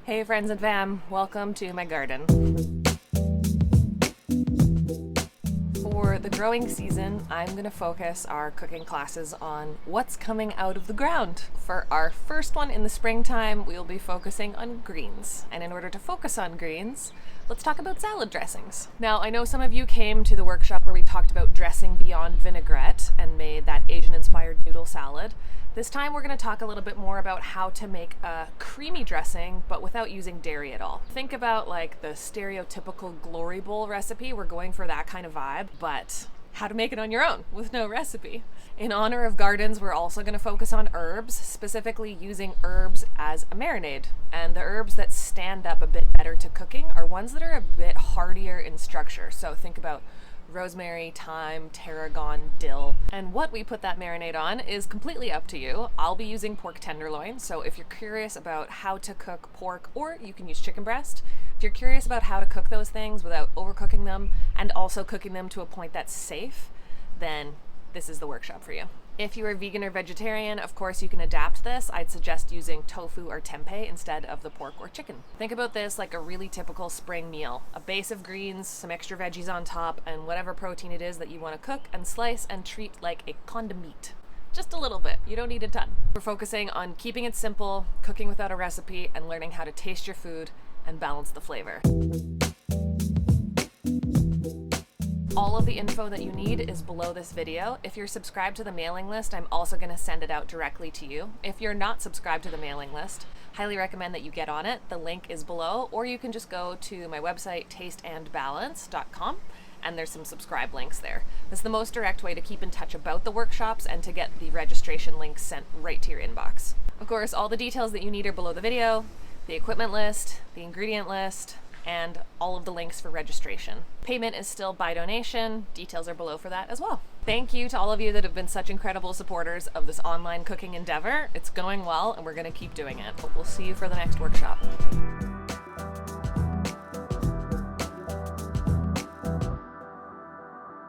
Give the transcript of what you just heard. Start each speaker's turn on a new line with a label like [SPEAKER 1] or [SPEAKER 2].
[SPEAKER 1] Hey friends and fam, welcome to my garden. For the growing season, I'm going to focus our cooking classes on what's coming out of the ground. For our first one in the springtime, we'll be focusing on greens. And in order to focus on greens, let's talk about salad dressings. Now, I know some of you came to the workshop where we talked about dressing beyond vinaigrette and made that Asian-inspired noodle salad. This time we're going to talk a little bit more about how to make a creamy dressing, but without using dairy at all. Think about like the stereotypical glory bowl recipe. We're going for that kind of vibe, but how to make it on your own with no recipe. In honor of gardens, we're also going to focus on herbs, specifically using herbs as a marinade. And the herbs that stand up a bit better to cooking are ones that are a bit heartier in structure. So think about rosemary, thyme, tarragon, dill. And what we put that marinade on is completely up to you. I'll be using pork tenderloin, so if you're curious about how to cook pork, or you can use chicken breast, if you're curious about how to cook those things without overcooking them and also cooking them to a point that's safe, then this is the workshop for you. If you are vegan or vegetarian, of course you can adapt this. I'd suggest using tofu or tempeh instead of the pork or chicken. Think about this like a really typical spring meal. A base of greens, some extra veggies on top, and whatever protein it is that you want to cook and slice and treat like a condiment. Just a little bit, you don't need a ton. We're focusing on keeping it simple, cooking without a recipe, and learning how to taste your food and balance the flavor. All of the info that you need is below this video. If you're subscribed to the mailing list, I'm also going to send it out directly to you. If you're not subscribed to the mailing list, highly recommend that you get on it. The link is below, or you can just go to my website, tasteandbalance.com, and there's some subscribe links there. This is the most direct way to keep in touch about the workshops and to get the registration links sent right to your inbox. Of course, all the details that you need are below the video, the equipment list, the ingredient list, and all of the links for registration. Payment is still by donation. Details are below for that as well. Thank you to all of you that have been such incredible supporters of this online cooking endeavor. It's going well and we're gonna keep doing it. But we'll see you for the next workshop.